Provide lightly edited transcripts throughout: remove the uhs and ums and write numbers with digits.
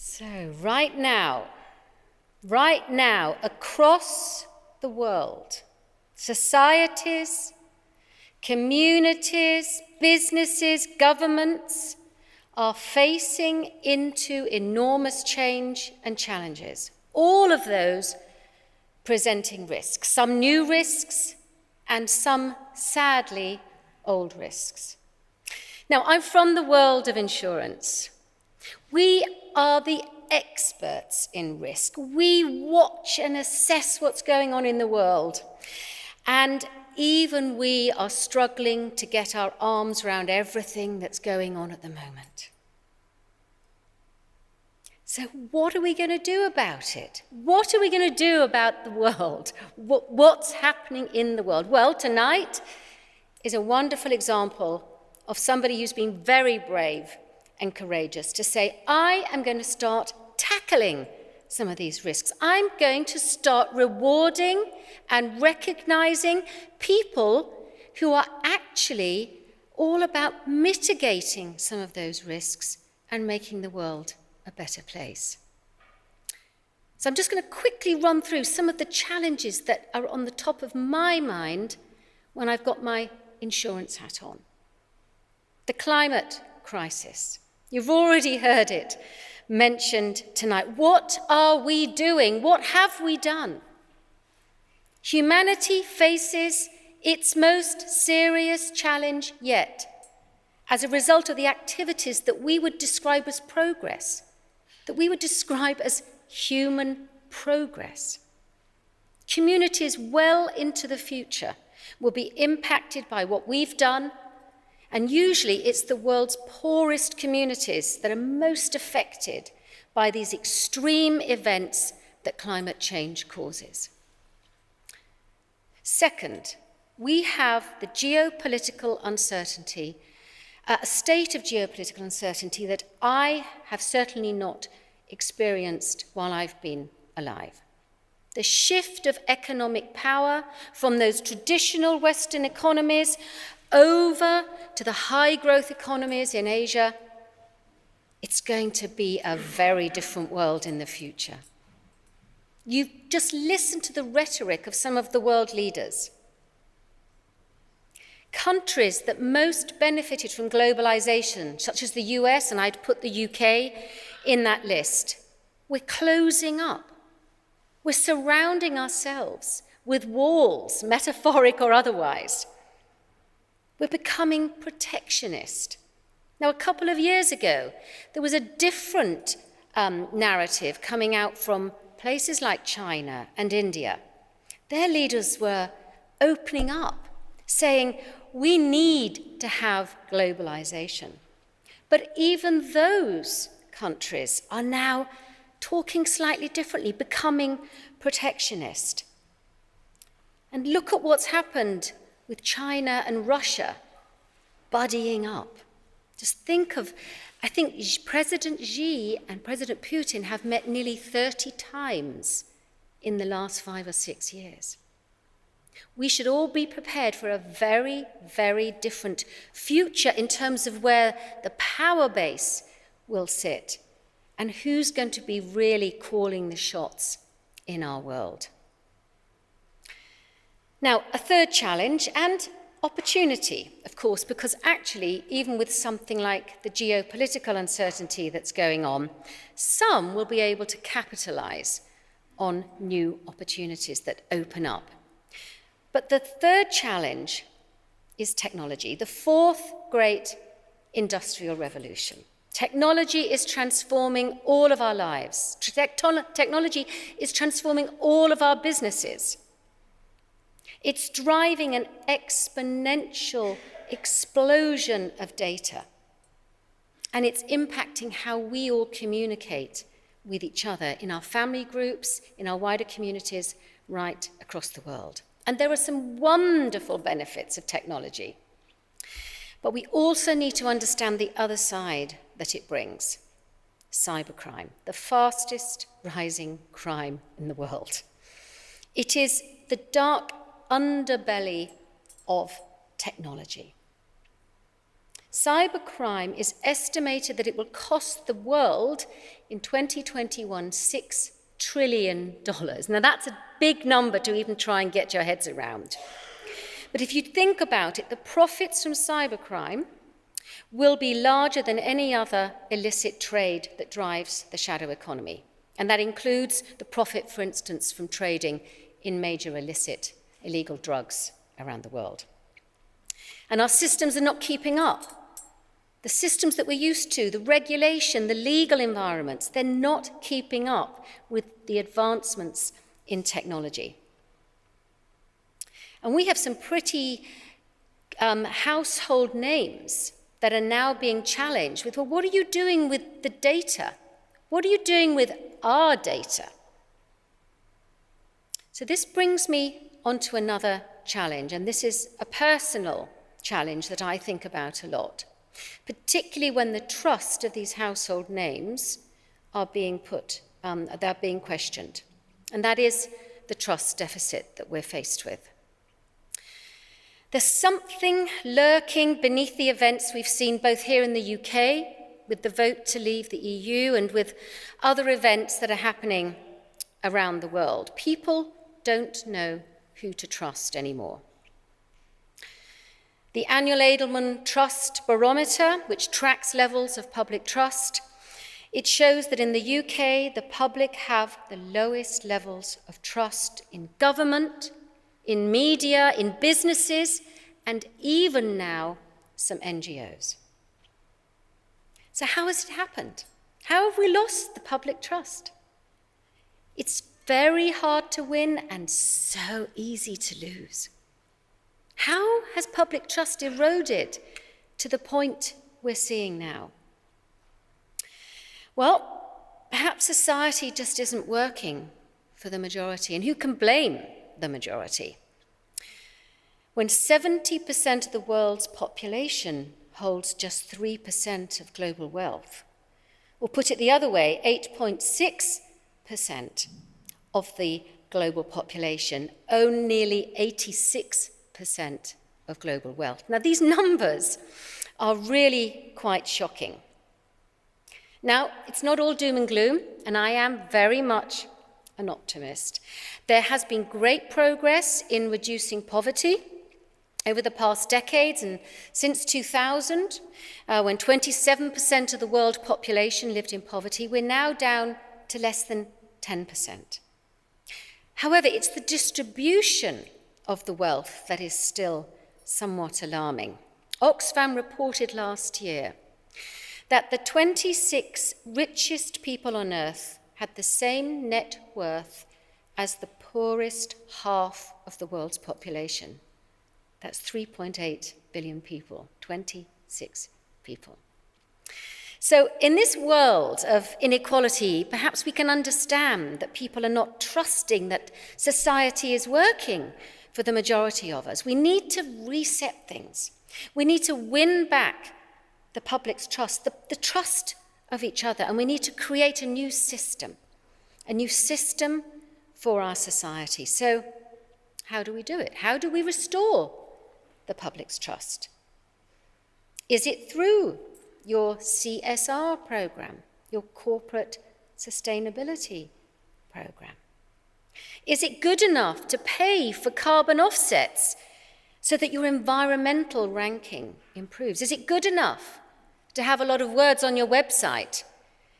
So right now, across the world, societies, communities, businesses, governments are facing into enormous change and challenges. All of those presenting risks, some new risks and some, sadly, old risks. Now, I'm from the world of insurance. We are the experts in risk. We watch and assess what's going on in the world. And even we are struggling to get our arms around everything that's going on at the moment. So what are we going to do about it? What are we going to do about the world? What's happening in the world? Well, tonight is a wonderful example of somebody who's been very brave and courageous to say, I am going to start tackling some of these risks. I'm going to start rewarding and recognizing people who are actually all about mitigating some of those risks and making the world a better place. So I'm just going to quickly run through some of the challenges that are on the top of my mind when I've got my insurance hat on. The climate crisis. You've already heard it mentioned tonight. What are we doing? What have we done? Humanity faces its most serious challenge yet as a result of the activities that we would describe as progress, that we would describe as human progress. Communities well into the future will be impacted by what we've done, and usually it's the world's poorest communities that are most affected by these extreme events that climate change causes. Second, we have the geopolitical uncertainty, a state of geopolitical uncertainty that I have certainly not experienced while I've been alive. The shift of economic power from those traditional Western economies over to the high-growth economies in Asia, it's going to be a very different world in the future. You just listen to the rhetoric of some of the world leaders. Countries that most benefited from globalization, such as the US, and I'd put the UK in that list, we're closing up. We're surrounding ourselves with walls, metaphoric or otherwise. We're becoming protectionist. Now, a couple of years ago, there was a different narrative coming out from places like China and India. Their leaders were opening up, saying, we need to have globalization. But even those countries are now talking slightly differently, becoming protectionist. And look at what's happened with China and Russia buddying up. Just think of, I think President Xi and President Putin have met nearly 30 times in the last 5 or 6 years. We should all be prepared for a very, very different future in terms of where the power base will sit and who's going to be really calling the shots in our world. Now, a third challenge and opportunity, of course, because actually, even with something like the geopolitical uncertainty that's going on, some will be able to capitalize on new opportunities that open up. But the third challenge is technology, the fourth great industrial revolution. Technology is transforming all of our lives. Technology is transforming all of our businesses. It's driving an exponential explosion of data. And it's impacting how we all communicate with each other in our family groups, in our wider communities, right across the world. And there are some wonderful benefits of technology. But we also need to understand the other side that it brings. Cybercrime, the fastest rising crime in the world. It is the dark underbelly of technology. Cybercrime is estimated that it will cost the world in 2021 $6 trillion. Now that's a big number to even try and get your heads around. But if you think about it, the profits from cybercrime will be larger than any other illicit trade that drives the shadow economy. And that includes the profit, for instance, from trading in major illicit, illegal drugs around the world. And our systems are not keeping up. The systems that we're used to, the regulation, the legal environments, they're not keeping up with the advancements in technology. And we have some pretty household names that are now being challenged with, well, what are you doing with the data? What are you doing with our data? So this brings me onto another challenge, and this is a personal challenge that I think about a lot, particularly when the trust of these household names are being they're being questioned. And that is the trust deficit that we're faced with. There's something lurking beneath the events we've seen both here in the UK, with the vote to leave the EU, and with other events that are happening around the world. People don't know who to trust anymore. The annual Edelman Trust Barometer, which tracks levels of public trust, it shows that in the UK, the public have the lowest levels of trust in government, in media, in businesses, and even now, some NGOs. So how has it happened? How have we lost the public trust? It's very hard to win and so easy to lose. How has public trust eroded to the point we're seeing now? Well, perhaps society just isn't working for the majority, and who can blame the majority? When 70% of the world's population holds just 3% of global wealth, or put it the other way, 8.6% of the global population own nearly 86% of global wealth. Now, these numbers are really quite shocking. Now, it's not all doom and gloom, and I am very much an optimist. There has been great progress in reducing poverty over the past decades, and since 2000, when 27% of the world population lived in poverty, we're now down to less than 10%. However, it's the distribution of the wealth that is still somewhat alarming. Oxfam reported last year that the 26 richest people on earth had the same net worth as the poorest half of the world's population. That's 3.8 billion people, 26 people. So in this world of inequality, perhaps we can understand that people are not trusting that society is working for the majority of us. We need to reset things. We need to win back the public's trust, the trust of each other, and we need to create a new system for our society. So how do we do it? How do we restore the public's trust? Is it through your CSR program, your corporate sustainability program? Is it good enough to pay for carbon offsets so that your environmental ranking improves? Is it good enough to have a lot of words on your website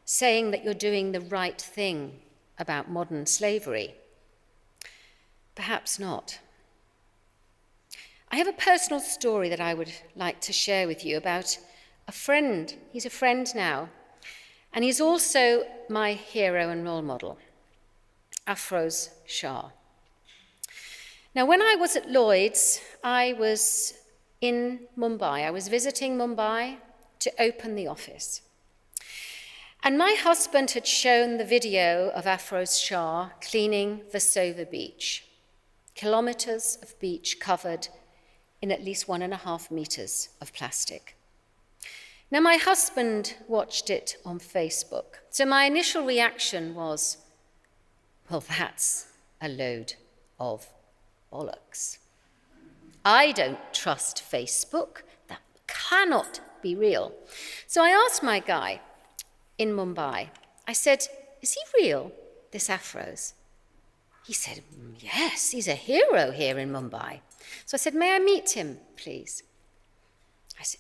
saying that you're doing the right thing about modern slavery? Perhaps not. I have a personal story that I would like to share with you about a friend. He's a friend now, and he's also my hero and role model, Afroz Shah. Now, when I was at Lloyd's, I was in Mumbai. I was visiting Mumbai to open the office. And my husband had shown the video of Afroz Shah cleaning Versova beach, kilometers of beach covered in at least 1.5 meters of plastic. Now, my husband watched it on Facebook, so my initial reaction was, well, that's a load of bollocks. I don't trust Facebook. That cannot be real. So I asked my guy in Mumbai, I said, is he real, this Afroz? He said, yes, he's a hero here in Mumbai. So I said, may I meet him, please?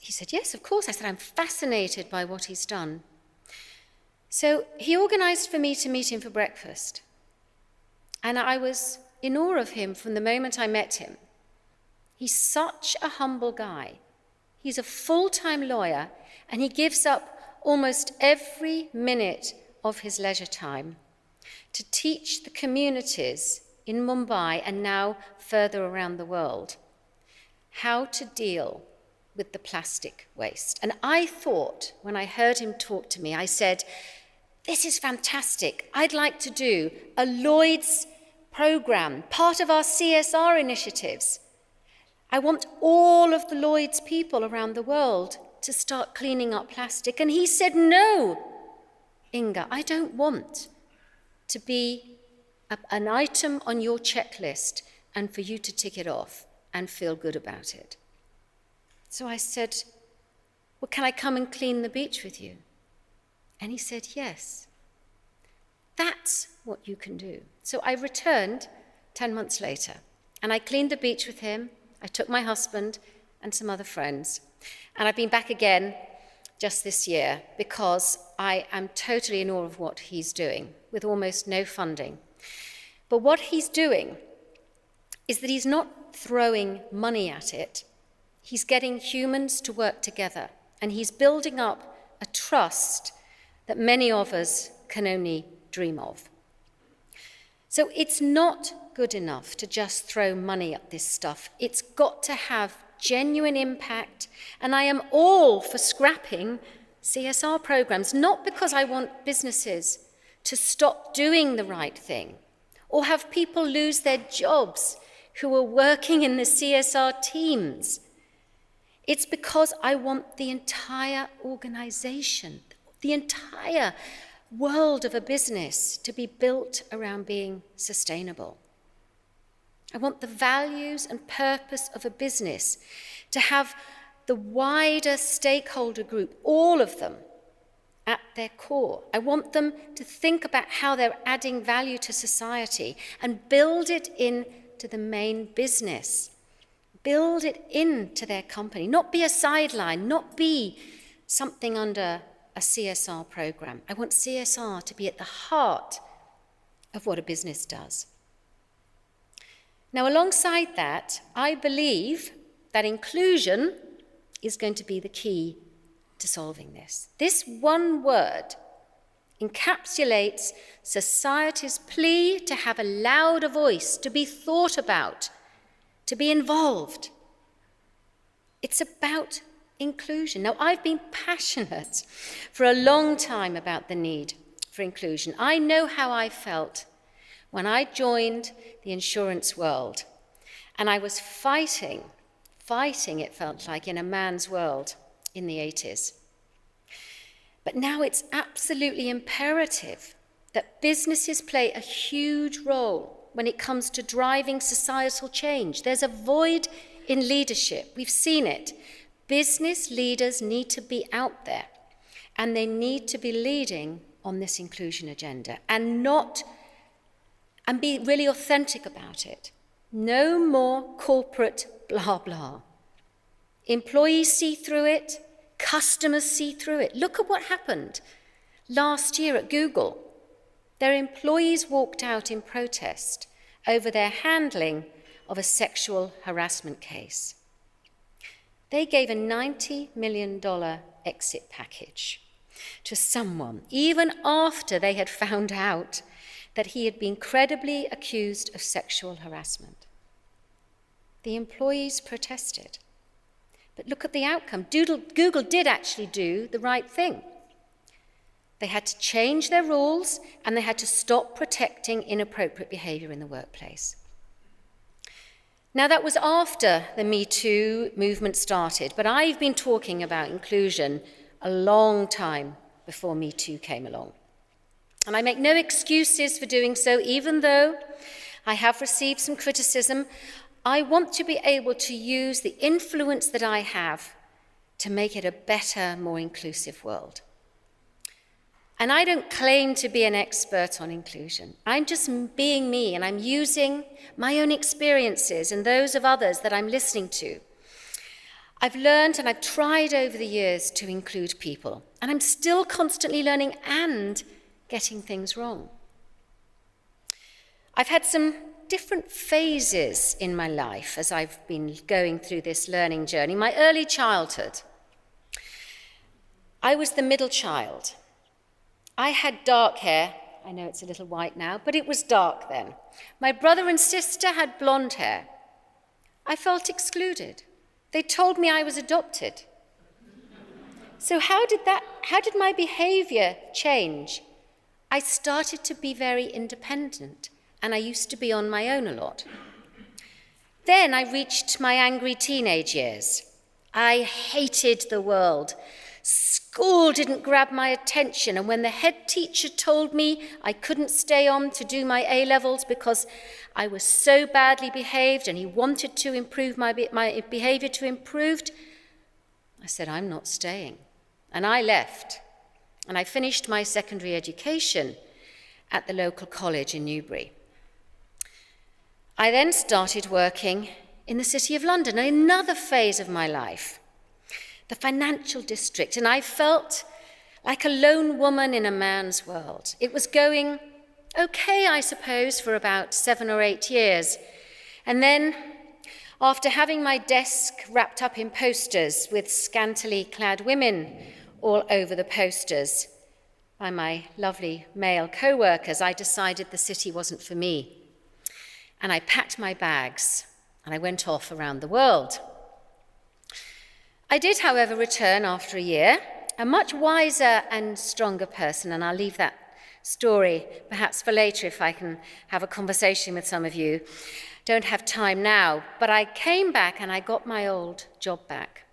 He said, yes, of course. I said, I'm fascinated by what he's done. So he organized for me to meet him for breakfast. And I was in awe of him from the moment I met him. He's such a humble guy. He's a full-time lawyer, and he gives up almost every minute of his leisure time to teach the communities in Mumbai and now further around the world how to deal with the plastic waste. And I thought, when I heard him talk to me, I said, this is fantastic. I'd like to do a Lloyd's program, part of our CSR initiatives. I want all of the Lloyd's people around the world to start cleaning up plastic. And he said, no, Inga, I don't want to be an item on your checklist and for you to tick it off and feel good about it. So I said, well, can I come and clean the beach with you? And he said, yes. That's what you can do. So I returned 10 months later, and I cleaned the beach with him. I took my husband and some other friends. And I've been back again just this year because I am totally in awe of what he's doing with almost no funding. But what he's doing is that he's not throwing money at it. He's getting humans to work together, and he's building up a trust that many of us can only dream of. So it's not good enough to just throw money at this stuff. It's got to have genuine impact, and I am all for scrapping CSR programs, not because I want businesses to stop doing the right thing or have people lose their jobs who are working in the CSR teams. It's because I want the entire organization, the entire world of a business to be built around being sustainable. I want the values and purpose of a business to have the wider stakeholder group, all of them, at their core. I want them to think about how they're adding value to society and build it into the main business. Build it into their company, not be a sideline, not be something under a CSR program. I want CSR to be at the heart of what a business does. Now, alongside that, I believe that inclusion is going to be the key to solving this. This one word encapsulates society's plea to have a louder voice, to be thought about, to be involved. It's about inclusion. Now, I've been passionate for a long time about the need for inclusion. I know how I felt when I joined the insurance world, and I was fighting, it felt like, in a man's world in the 80s. But now it's absolutely imperative that businesses play a huge role when it comes to driving societal change. There's a void in leadership. We've seen it. Business leaders need to be out there, and they need to be leading on this inclusion agenda and be really authentic about it. No more corporate blah, blah. Employees see through it. Customers see through it. Look at what happened last year at Google. Their employees walked out in protest over their handling of a sexual harassment case. They gave a $90 million exit package to someone, even after they had found out that he had been credibly accused of sexual harassment. The employees protested. But look at the outcome. Google did actually do the right thing. They had to change their rules, and they had to stop protecting inappropriate behavior in the workplace. Now, that was after the Me Too movement started, but I've been talking about inclusion a long time before Me Too came along. And I make no excuses for doing so, even though I have received some criticism. I want to be able to use the influence that I have to make it a better, more inclusive world. And I don't claim to be an expert on inclusion. I'm just being me, and I'm using my own experiences and those of others that I'm listening to. I've learned and I've tried over the years to include people, and I'm still constantly learning and getting things wrong. I've had some different phases in my life as I've been going through this learning journey. My early childhood, I was the middle child. I had dark hair. I know it's a little white now, but it was dark then. My brother and sister had blonde hair. I felt excluded. They told me I was adopted. So how did my behavior change? I started to be very independent, and I used to be on my own a lot. Then I reached my angry teenage years. I hated the world. School didn't grab my attention, and when the head teacher told me I couldn't stay on to do my A-levels because I was so badly behaved and he wanted to improve my behavior to improved, I said, I'm not staying. And I left, and I finished my secondary education at the local college in Newbury. I then started working in the City of London, another phase of my life, the financial district, and I felt like a lone woman in a man's world. It was going okay, I suppose, for about 7 or 8 years. And then, after having my desk wrapped up in posters with scantily clad women all over the posters by my lovely male co-workers, I decided the city wasn't for me. And I packed my bags and I went off around the world. I did, however, return after a year, a much wiser and stronger person, and I'll leave that story perhaps for later if I can have a conversation with some of you. Don't have time now, but I came back and I got my old job back.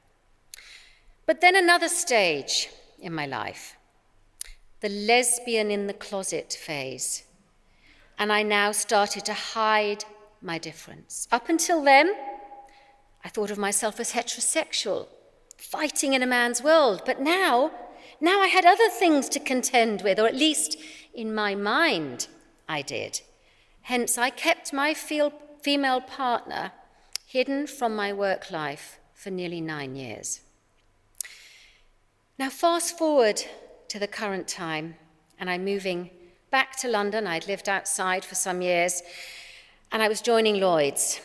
But then another stage in my life, the lesbian in the closet phase, and I now started to hide my difference. Up until then, I thought of myself as heterosexual, fighting in a man's world, but now I had other things to contend with, or at least in my mind I did. Hence, I kept my female partner hidden from my work life for nearly 9 years. Now, fast forward to the current time, and I'm moving back to London. I'd lived outside for some years, and I was joining Lloyd's.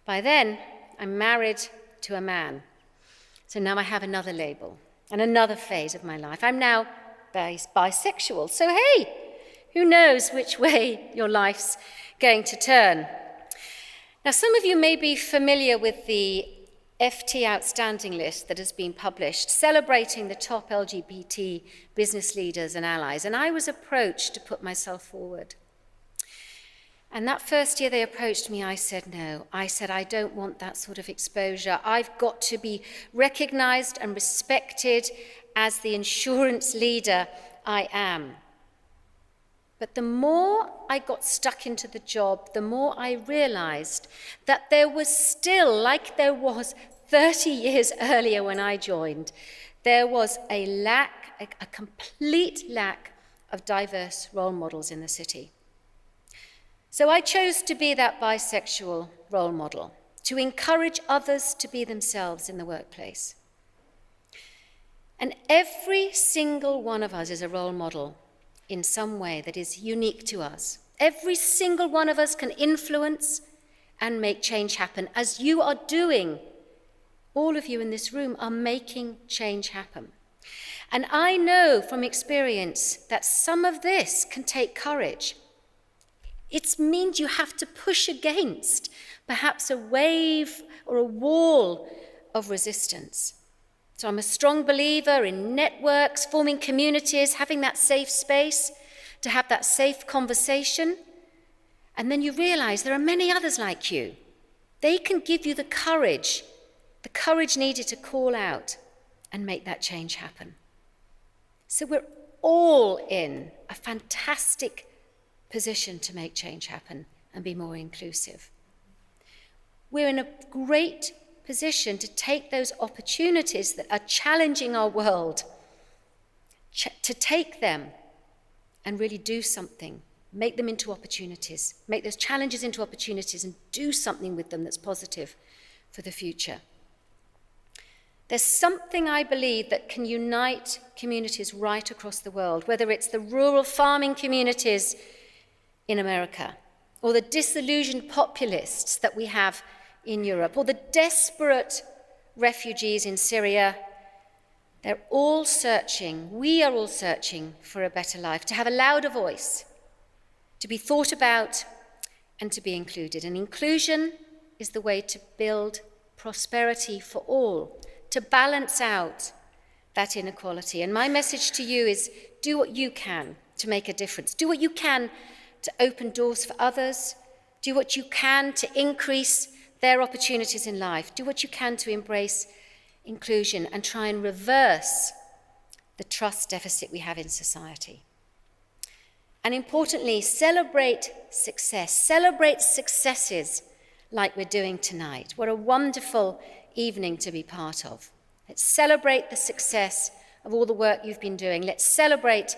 By then, I'm married to a man. So now I have another label and another phase of my life. I'm now bisexual. So hey, who knows which way your life's going to turn. Now, some of you may be familiar with the FT Outstanding list that has been published, celebrating the top LGBT business leaders and allies. And I was approached to put myself forward. And that first year they approached me, I said no. I said, I don't want that sort of exposure. I've got to be recognized and respected as the insurance leader I am. But the more I got stuck into the job, the more I realized that there was still, like there was 30 years earlier when I joined, there was a complete lack of diverse role models in the city. So I chose to be that bisexual role model, to encourage others to be themselves in the workplace. And every single one of us is a role model in some way that is unique to us. Every single one of us can influence and make change happen, as you are doing. All of you in this room are making change happen. And I know from experience that some of this can take courage. It means you have to push against perhaps a wave or a wall of resistance. So I'm a strong believer in networks, forming communities, having that safe space to have that safe conversation. And then you realize there are many others like you. They can give you the courage needed to call out and make that change happen. So we're all in a fantastic position to make change happen and be more inclusive. We're in a great position to take those opportunities that are challenging our world, to take them and really do something, make them into opportunities, make those challenges into opportunities and do something with them that's positive for the future. There's something, I believe, that can unite communities right across the world, whether it's the rural farming communities in America, or the disillusioned populists that we have in Europe, or the desperate refugees in Syria. They're all searching, we are all searching for a better life, to have a louder voice, to be thought about and to be included. And inclusion is the way to build prosperity for all, to balance out that inequality. And my message to you is, do what you can to make a difference. Do what you can to open doors for others. Do what you can to increase their opportunities in life. Do what you can to embrace inclusion and try and reverse the trust deficit we have in society. And importantly, celebrate success. Celebrate successes like we're doing tonight. What a wonderful evening to be part of. Let's celebrate the success of all the work you've been doing. Let's celebrate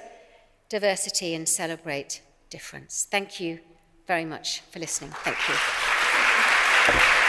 diversity and celebrate difference. Thank you very much for listening. Thank you.